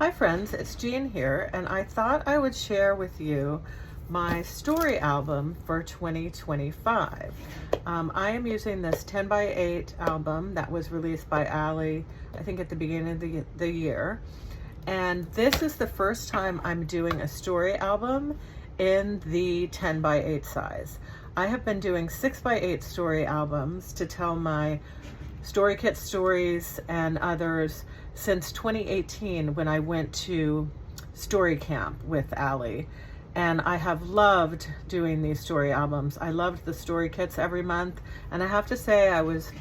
Hi friends, it's Jean here, and I thought I would share with you my story album for 2025. I am using this 10 by 8 album that was released by Allie, I think at the beginning of the year. And this is the first time I'm doing a story album in the 10 by 8 size. I have been doing 6 by 8 story albums to tell my Story Kit stories and others since 2018 when I went to Story Camp with Allie. And I have loved doing these story albums. I loved the Story Kits every month. And I have to say I was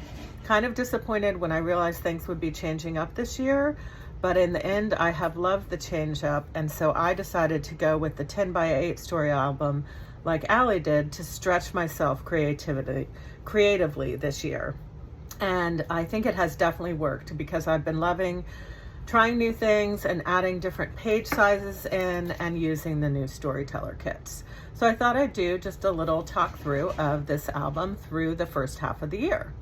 kind of disappointed when I realized things would be changing up this year. But in the end, I have loved the change up. And so I decided to go with the 10 by 8 story album like Allie did to stretch myself creatively this year. And I think it has definitely worked because I've been loving trying new things and adding different page sizes in and using the new Storyteller kits. So I thought I'd do just a little talk through of this album through the first half of the year.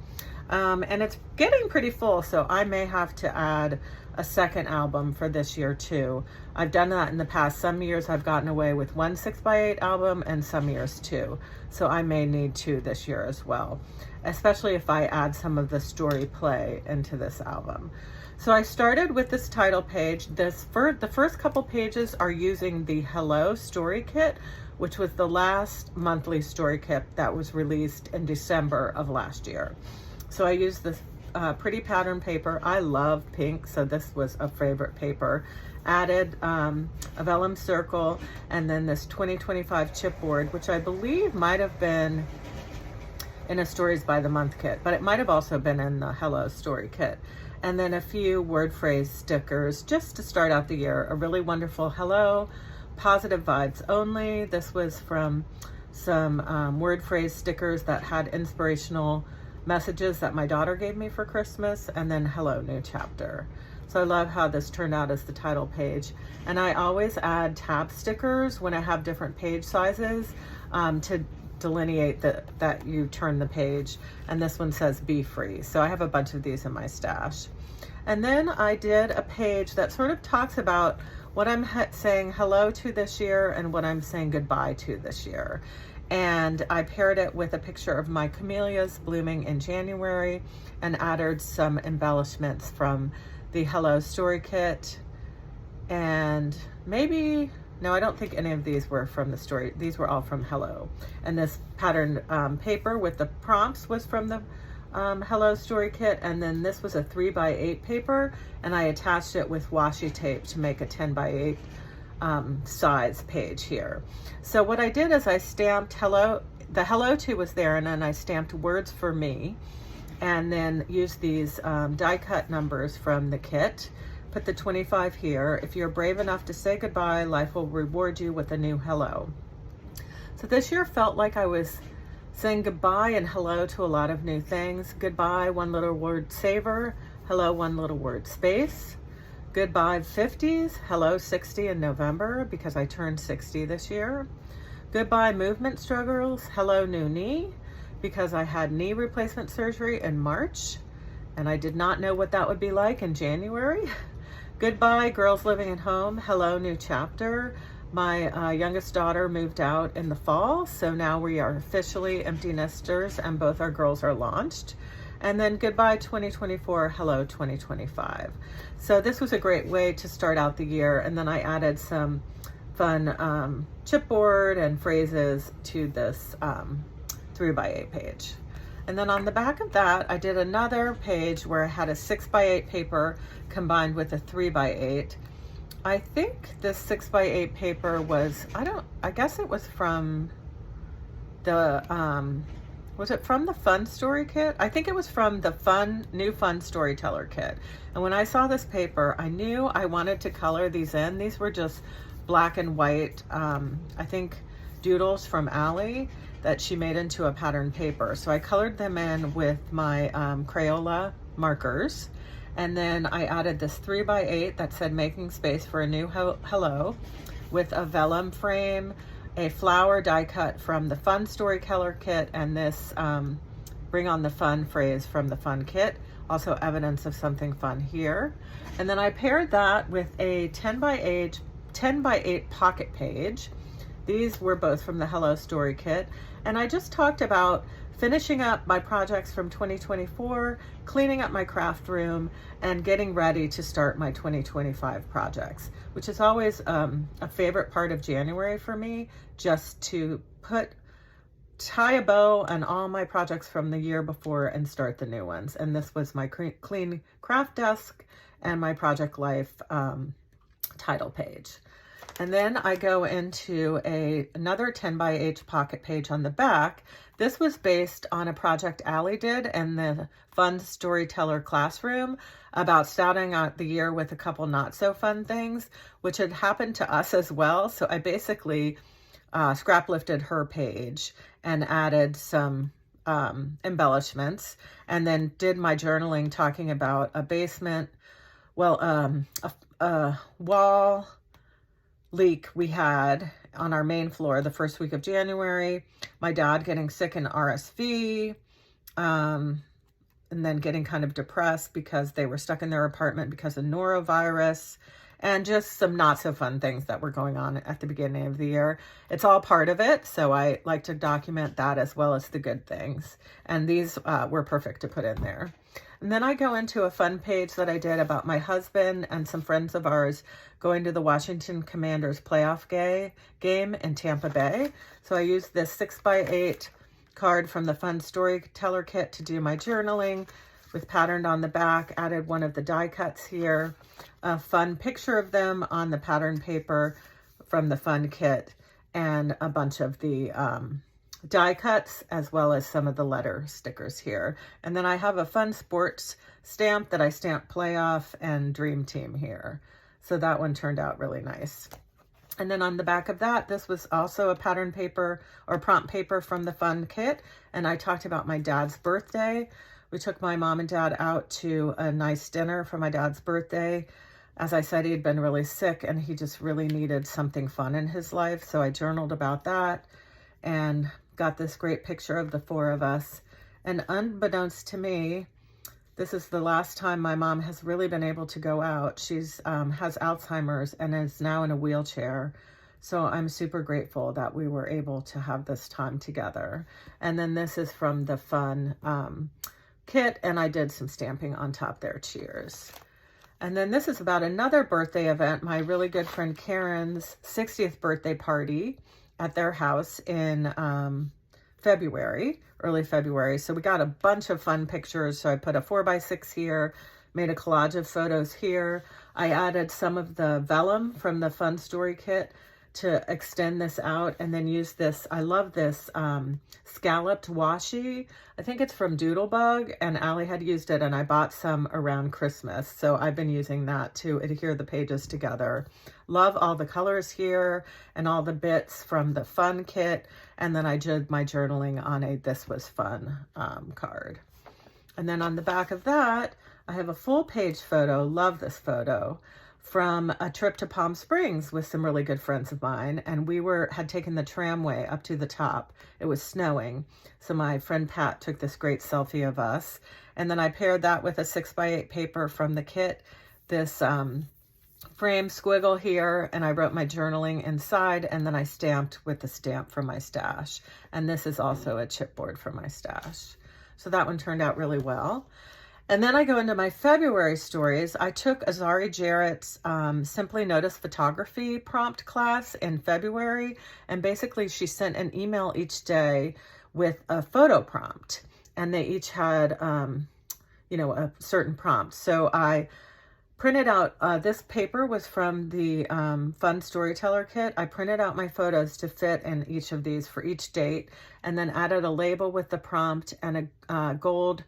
And it's getting pretty full, so I may have to add a second album for this year too. I've done that in the past. Some years I've gotten away with one 6 by 8 album and some years two. So I may need two this year as well, especially if I add some of the story play into this album. So I started with this title page. The first couple pages are using the Hello Story Kit, which was the last monthly story kit that was released in December of last year. So I used this pretty pattern paper. I love pink, so this was a favorite paper. Added a vellum circle, and then this 2025 chipboard, which I believe might have been in a Stories by the Month kit, but it might have also been in the Hello Story Kit. And then a few word phrase stickers just to start out the year. A really wonderful hello, positive vibes only. This was from some word phrase stickers that had inspirational messages that my daughter gave me for Christmas, and then hello, new chapter. So I love how this turned out as the title page. And I always add tab stickers when I have different page sizes to delineate that you turn the page. And this one says be free. So I have a bunch of these in my stash. And then I did a page that sort of talks about what I'm saying hello to this year and what I'm saying goodbye to this year. And I paired it with a picture of my camellias blooming in January and added some embellishments from the Hello Story Kit. And maybe, no, I don't think any of these were from the story. These were all from Hello. And this patterned paper with the prompts was from the Hello Story Kit. And then this was a 3 by 8 paper, and I attached it with washi tape to make a 10 by 8 size page here. So what I did is I stamped hello, the hello to was there, and then I stamped words for me, and then used these die cut numbers from the kit. Put the 25 here. If you're brave enough to say goodbye, life will reward you with a new hello. So this year felt like I was saying goodbye and hello to a lot of new things. Goodbye, one little word savor. Hello, one little word space. Goodbye 50s, hello 60 in November because I turned 60 this year. Goodbye movement struggles, hello new knee because I had knee replacement surgery in March and I did not know what that would be like in January. Goodbye girls living at home, hello new chapter. My youngest daughter moved out in the fall, so now we are officially empty nesters and both our girls are launched. And then goodbye 2024, hello 2025. So this was a great way to start out the year. And then I added some fun chipboard and phrases to this 3 by 8 page. And then on the back of that, I did another page where I had a 6 by 8 paper combined with a 3 by 8. I think this 6 by 8 paper was, I guess it was from the, was it from the Fun Story Kit? I think it was from the new Fun Storyteller Kit. And when I saw this paper, I knew I wanted to color these in. These were just black and white, I think doodles from Allie that she made into a pattern paper. So I colored them in with my Crayola markers. And then I added this 3 by 8 that said making space for a new hello with a vellum frame, a flower die cut from the Fun Storyteller Kit, and this Bring on the Fun phrase from the Fun Kit Also evidence of something fun here. And then I paired that with a 10 by 8 pocket page. These were both from the Hello Story Kit. And I just talked about finishing up my projects from 2024, cleaning up my craft room, and getting ready to start my 2025 projects, which is always a favorite part of January for me, just to tie a bow on all my projects from the year before and start the new ones. And this was my clean craft desk and my project life title page. And then I go into another 10 by 8 pocket page on the back. This was based on a project Allie did in the Fun Storyteller classroom about starting out the year with a couple not so fun things, which had happened to us as well. So I basically scrap lifted her page and added some embellishments, and then did my journaling talking about a basement, a wall leak we had on our main floor the first week of January, my dad getting sick in RSV, and then getting kind of depressed because they were stuck in their apartment because of norovirus, and just some not so fun things that were going on at the beginning of the year. It's all part of it, so I like to document that as well as the good things. And these were perfect to put in there. And then I go into a fun page that I did about my husband and some friends of ours going to the Washington Commanders playoff game in Tampa Bay. So I used this 6 by 8 card from the Fun Storyteller kit to do my journaling with patterned on the back, added one of the die cuts here, a fun picture of them on the pattern paper from the Fun kit, and a bunch of the die cuts, as well as some of the letter stickers here. And then I have a fun sports stamp that I stamped Playoff and Dream Team here. So that one turned out really nice. And then on the back of that, this was also a pattern paper or prompt paper from the Fun kit. And I talked about my dad's birthday. We took my mom and dad out to a nice dinner for my dad's birthday. As I said, he'd been really sick and he just really needed something fun in his life. So I journaled about that and got this great picture of the four of us. And unbeknownst to me, this is the last time my mom has really been able to go out. She's has Alzheimer's and is now in a wheelchair. So I'm super grateful that we were able to have this time together. And then this is from the Fun kit, and I did some stamping on top there. Cheers. And then this is about another birthday event, my really good friend Karen's 60th birthday party at their house in February, early February. So we got a bunch of fun pictures. So I put a 4x6 here, made a collage of photos here. I added some of the vellum from the Fun Story Kit to extend this out, and then use this, I love this scalloped washi. I think it's from Doodlebug, and Allie had used it, and I bought some around Christmas. So I've been using that to adhere the pages together. Love all the colors here and all the bits from the Fun kit. And then I did my journaling on a This Was Fun card. And then on the back of that, I have a full page photo. Love this photo. From a trip to Palm Springs with some really good friends of mine. And we had taken the tramway up to the top. It was snowing. So my friend Pat took this great selfie of us. And then I paired that with a 6x8 paper from the kit. This frame squiggle here, and I wrote my journaling inside, and then I stamped with the stamp from my stash. And this is also a chipboard from my stash. So that one turned out really well. And then I go into my February stories. I took Azari Jarrett's Simply Notice Photography prompt class in February. And basically she sent an email each day with a photo prompt. And they each had, a certain prompt. So I printed out, this paper was from the Fun Storyteller kit. I printed out my photos to fit in each of these for each date. And then added a label with the prompt and a gold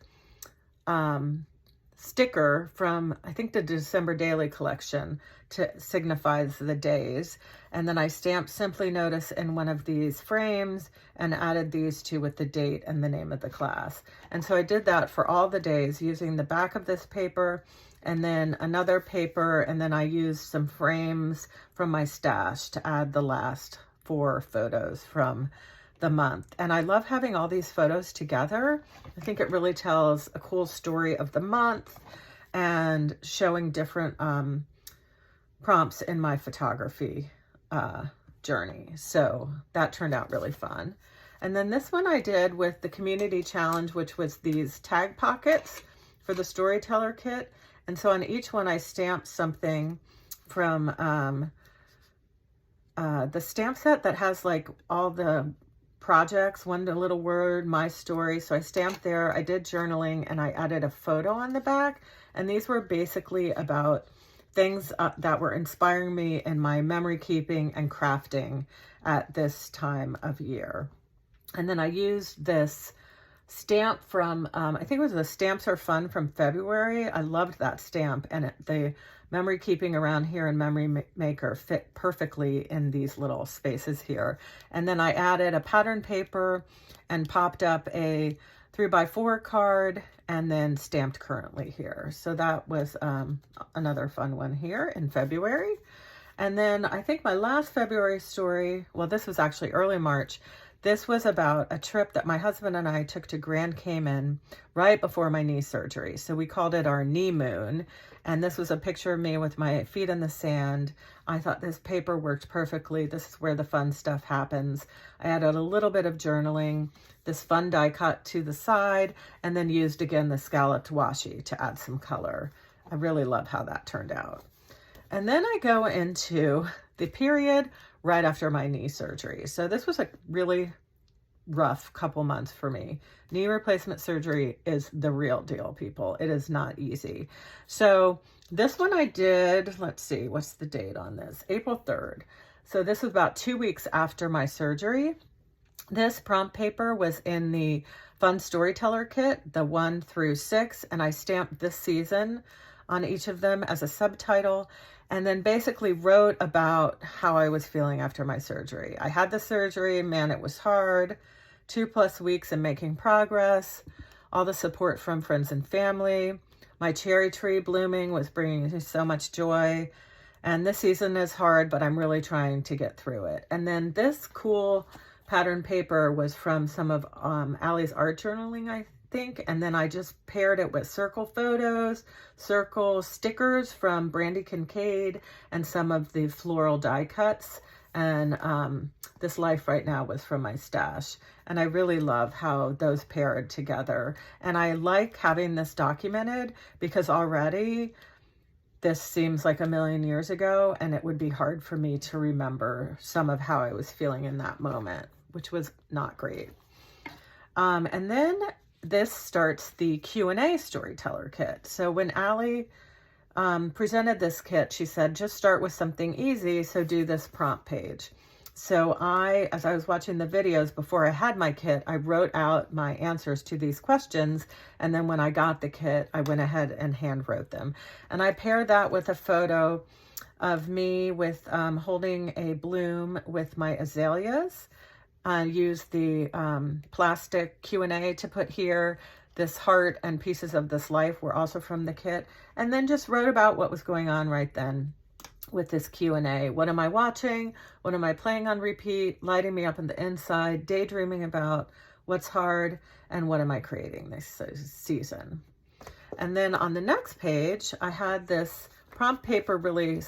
sticker from, I think, the December Daily collection to signifies the days. And then I stamped Simply Notice in one of these frames and added these two with the date and the name of the class. And so I did that for all the days using the back of this paper and then another paper. And then I used some frames from my stash to add the last 4 photos from the month. And I love having all these photos together. I think it really tells a cool story of the month and showing different prompts in my photography journey. So that turned out really fun. And then this one I did with the community challenge, which was these tag pockets for the Storyteller kit. And so on each one I stamped something from the stamp set that has like all the projects, one little word, my story. So I stamped there, I did journaling, and I added a photo on the back. And these were basically about things that were inspiring me in my memory keeping and crafting at this time of year. And then I used this stamp from, I think it was the Stamps Are Fun from February. I loved that stamp, and the memory keeping around here in Memory Maker fit perfectly in these little spaces here. And then I added a pattern paper and popped up a 3x4 card and then stamped currently here. So that was another fun one here in February. And then I think my last February story, well, this was actually early March. This was about a trip that my husband and I took to Grand Cayman right before my knee surgery. So we called it our knee moon. And this was a picture of me with my feet in the sand. I thought this paper worked perfectly. This is where the fun stuff happens. I added a little bit of journaling, this fun die cut to the side, and then used again the scalloped washi to add some color. I really love how that turned out. And then I go into the period right after my knee surgery. So this was a really rough couple months for me. Knee replacement surgery is the real deal, people. It is not easy. So this one I did, let's see, what's the date on this? April 3rd. So this was about 2 weeks after my surgery. This prompt paper was in the Fun Storyteller kit, the 1 through 6, and I stamped this season on each of them as a subtitle, and then basically wrote about how I was feeling after my surgery. I had the surgery, man, it was hard. 2+ weeks in making progress, all the support from friends and family. My cherry tree blooming was bringing me so much joy. And this season is hard, but I'm really trying to get through it. And then this cool pattern paper was from some of Allie's art journaling, I think. And then I just paired it with circle photos, circle stickers from Brandy Kincaid, and some of the floral die cuts. And this Life Right Now was from my stash. And I really love how those paired together. And I like having this documented because already this seems like a million years ago, and it would be hard for me to remember some of how I was feeling in that moment, which was not great. And then this starts the Q&A Storyteller kit. So when Allie presented this kit, she said, just start with something easy, so do this prompt page. So as I was watching the videos before I had my kit, I wrote out my answers to these questions. And then when I got the kit, I went ahead and hand wrote them. And I paired that with a photo of me with holding a bloom with my azaleas. I used the plastic Q&A to put here. This heart and pieces of this life were also from the kit. And then just wrote about what was going on right then with this Q&A. What am I watching? What am I playing on repeat? Lighting me up in the inside, daydreaming about what's hard, and what am I creating this season? And then on the next page, I had this prompt paper really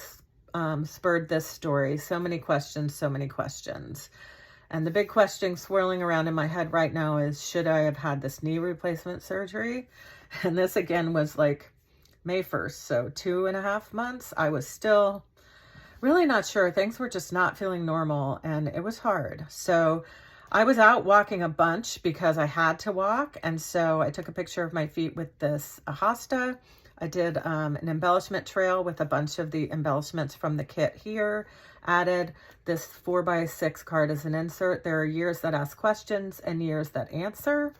spurred this story. So many questions, so many questions. And the big question swirling around in my head right now is, should I have had this knee replacement surgery? And this again was like May 1st, so 2.5 months. I was still really not sure. Things were just not feeling normal, and it was hard. So I was out walking a bunch because I had to walk, and so I took a picture of my feet with this hosta. I did an embellishment trail with a bunch of the embellishments from the kit here. Added this 4x6 card as an insert. There are years that ask questions and years that answer.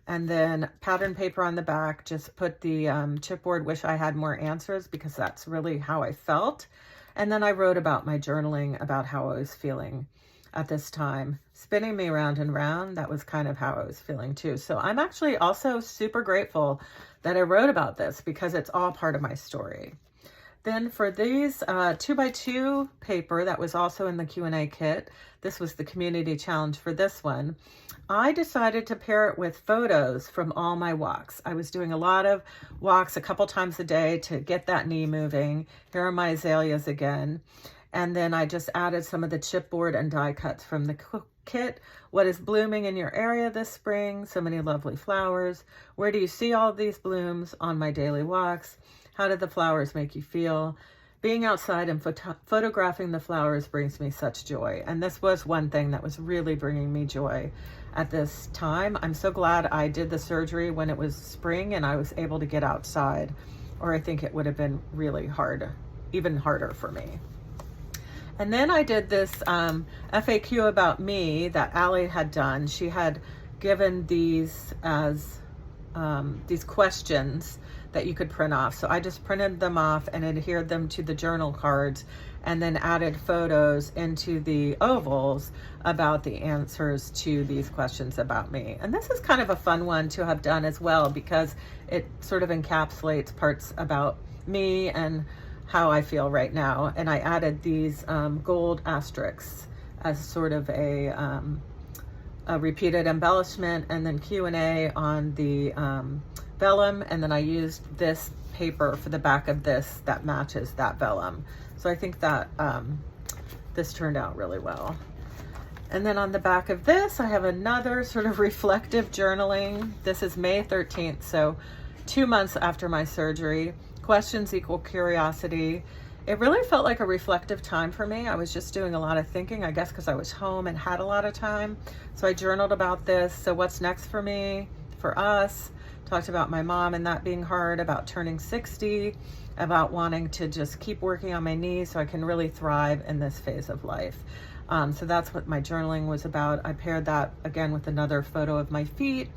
And then pattern paper on the back, just put the chipboard, wish I had more answers, because that's really how I felt. And then I wrote about my journaling, about how I was feeling at this time. Spinning me round and round, that was kind of how I was feeling too. So I'm actually also super grateful that I wrote about this, because it's all part of my story. Then for these 2x2 paper that was also in the Q&A kit, this was the community challenge for this one, I decided to pair it with photos from all my walks. I was doing a lot of walks a couple times a day to get that knee moving. Here are my azaleas again. And then I just added some of the chipboard and die cuts from the kit. What is blooming in your area this spring? So many lovely flowers. Where do you see all these blooms on my daily walks? How did the flowers make you feel? Being outside and photographing the flowers brings me such joy. And this was one thing that was really bringing me joy at this time. I'm so glad I did the surgery when it was spring and I was able to get outside, or I think it would have been really hard, even harder for me. And then I did this FAQ about me that Allie had done. She had given these as these questions that you could print off. So I just printed them off and adhered them to the journal cards and then added photos into the ovals about the answers to these questions about me. And this is kind of a fun one to have done as well because it sort of encapsulates parts about me and how I feel right now. And I added these gold asterisks as sort of a repeated embellishment, and then Q&A on the vellum, and then I used this paper for the back of this that matches that vellum. So I think that this turned out really well. And then on the back of this, I have another sort of reflective journaling. This is May 13th, so 2 months after my surgery. Questions equal curiosity. It really felt like a reflective time for me. I was just doing a lot of thinking, I guess because I was home and had a lot of time. So I journaled about this. So what's next for me, for us? Talked about my mom and that being hard, about turning 60, about wanting to just keep working on my knees so I can really thrive in this phase of life. So that's what my journaling was about. I paired that again with another photo of my feet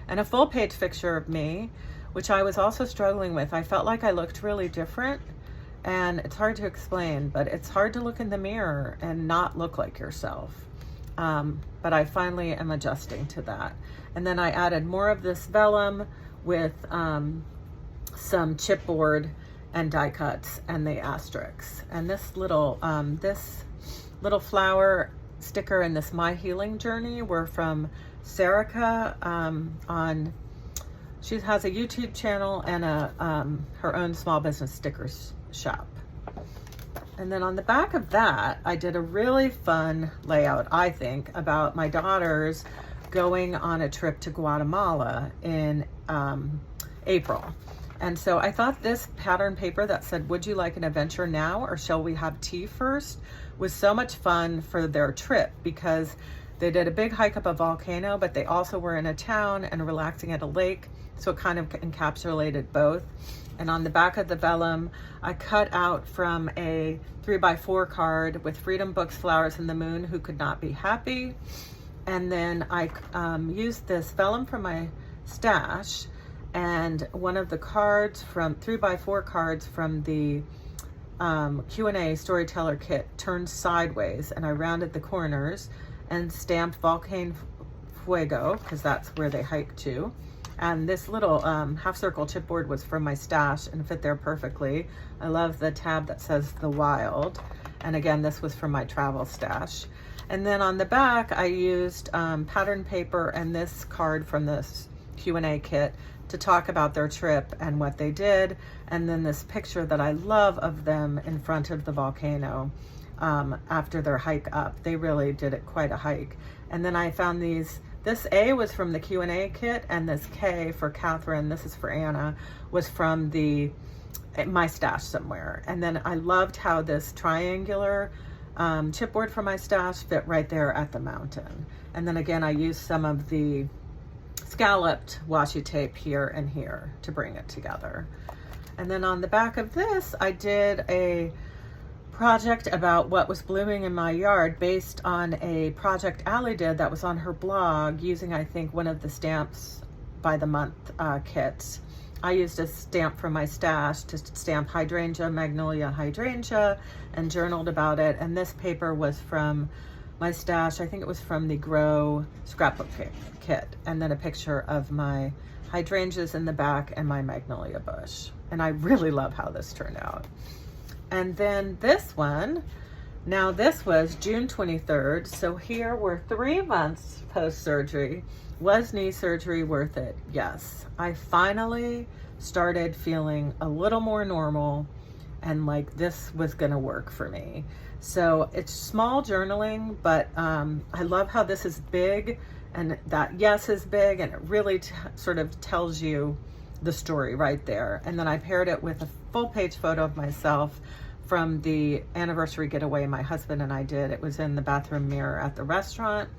and a full page picture of me, which I was also struggling with. I felt like I looked really different, and it's hard to explain, but it's hard to look in the mirror and not look like yourself. But I finally am adjusting to that. And then I added more of this vellum with some chipboard and die cuts and the asterisks. And this little flower sticker and this My Healing Journey were from Serica she has a YouTube channel and her own small business stickers shop. And then on the back of that, I did a really fun layout, I think, about my daughters going on a trip to Guatemala in April. And so I thought this pattern paper that said, would you like an adventure now or shall we have tea first, was so much fun for their trip because they did a big hike up a volcano, but they also were in a town and relaxing at a lake. So it kind of encapsulated both. And on the back of the vellum, I cut out from a 3x4 card with Freedom Books, Flowers and the Moon, Who Could Not Be Happy. And then I used this vellum from my stash and one of the cards from 3x4 cards from the Q&A Storyteller kit turned sideways, and I rounded the corners and stamped Volcano Fuego because that's where they hike to. And this little half circle chipboard was from my stash and fit there perfectly. I love the tab that says The Wild. And again, this was from my travel stash. And then on the back, I used pattern paper and this card from this Q&A kit to talk about their trip and what they did. And then this picture that I love of them in front of the volcano after their hike up. They really did it quite a hike. And then I found these. This A was from the Q&A kit, and this K for Catherine, this is for Anna, was from my stash somewhere. And then I loved how this triangular chipboard from my stash fit right there at the mountain. And then again, I used some of the scalloped washi tape here and here to bring it together. And then on the back of this, I did a project about what was blooming in my yard based on a project Allie did that was on her blog using, I think, one of the stamps by the month kits. I used a stamp from my stash to stamp hydrangea, magnolia, hydrangea, and journaled about it. And this paper was from my stash. I think it was from the Grow scrapbook kit. And then a picture of my hydrangeas in the back and my magnolia bush. And I really love how this turned out. And then this one, now this was June 23rd. So here we're 3 months post-surgery. Was knee surgery worth it? Yes. I finally started feeling a little more normal and like this was gonna work for me. So it's small journaling, but I love how this is big and that yes is big, and it really sort of tells you the story right there. And then I paired it with a full page photo of myself from the anniversary getaway my husband and I did. It was in the bathroom mirror at the restaurant.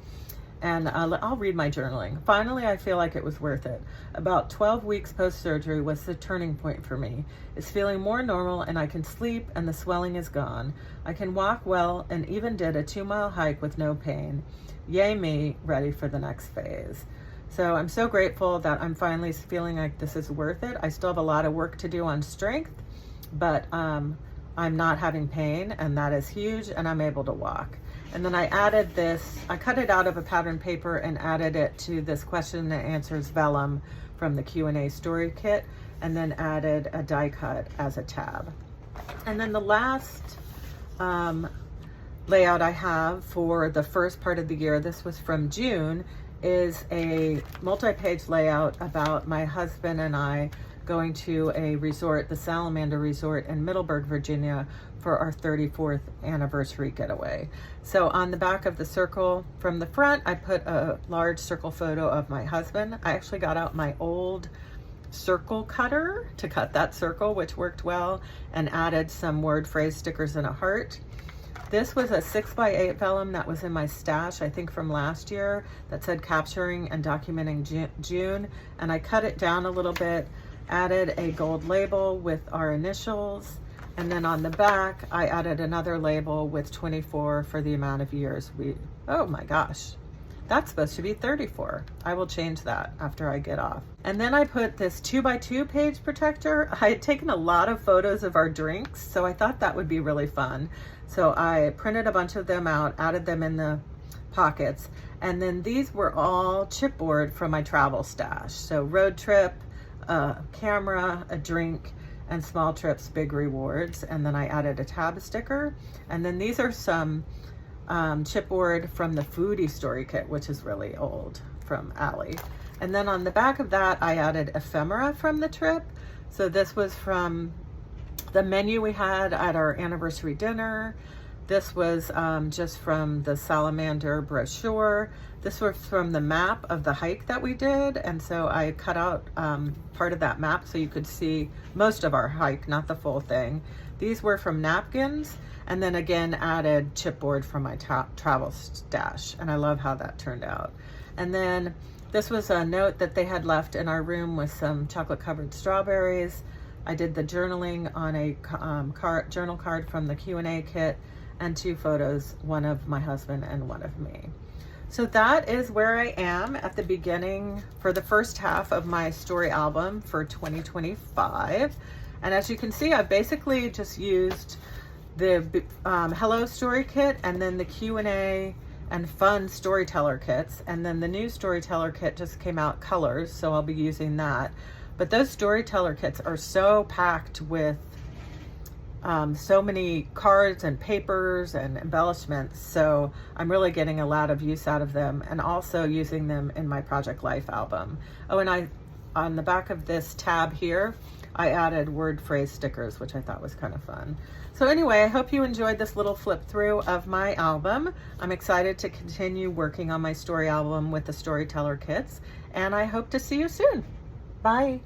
And I'll read my journaling. Finally, I feel like it was worth it. About 12 weeks post-surgery was the turning point for me. It's feeling more normal and I can sleep and the swelling is gone. I can walk well and even did a 2-mile hike with no pain. Yay me, ready for the next phase. So I'm so grateful that I'm finally feeling like this is worth it. I still have a lot of work to do on strength, but I'm not having pain, and that is huge, and I'm able to walk. And then I added this, I cut it out of a pattern paper and added it to this question and answers vellum from the Q&A story kit, and then added a die cut as a tab. And then the last layout I have for the first part of the year, this was from June, is a multi-page layout about my husband and I going to a resort, the Salamander Resort in Middleburg, Virginia, for our 34th anniversary getaway. So on the back of the circle from the front, I put a large circle photo of my husband. I actually got out my old circle cutter to cut that circle, which worked well, and added some word phrase stickers and a heart. This was a 6x8 vellum that was in my stash, I think from last year, that said capturing and documenting June, and I cut it down a little bit, added a gold label with our initials, and then on the back I added another label with 24 for the amount of years oh my gosh, that's supposed to be 34. I will change that after I get off. And then I put this 2x2 page protector. I had taken a lot of photos of our drinks, so I thought that would be really fun. So I printed a bunch of them out, added them in the pockets, and then these were all chipboard from my travel stash. So road trip, a camera, a drink, and small trips, big rewards. And then I added a tab sticker. And then these are some chipboard from the foodie story kit, which is really old, from Allie. And then on the back of that, I added ephemera from the trip. So this was from the menu we had at our anniversary dinner. This was just from the Salamander brochure. This was from the map of the hike that we did. And so I cut out part of that map so you could see most of our hike, not the full thing. These were from napkins, and then again added chipboard from my travel stash. And I love how that turned out. And then this was a note that they had left in our room with some chocolate covered strawberries. I did the journaling on a journal card from the Q&A kit, and 2 photos, one of my husband and one of me. So that is where I am at the beginning for the first half of my story album for 2025. And as you can see, I've basically just used the Hello Story Kit and then the Q&A and fun Storyteller kits. And then the new Storyteller kit just came out colors, so I'll be using that. But those Storyteller kits are so packed with so many cards and papers and embellishments, so I'm really getting a lot of use out of them, and also using them in my Project Life album. Oh, and on the back of this tab here, I added word phrase stickers, which I thought was kind of fun. So anyway, I hope you enjoyed this little flip through of my album. I'm excited to continue working on my story album with the Storyteller kits, and I hope to see you soon. Bye.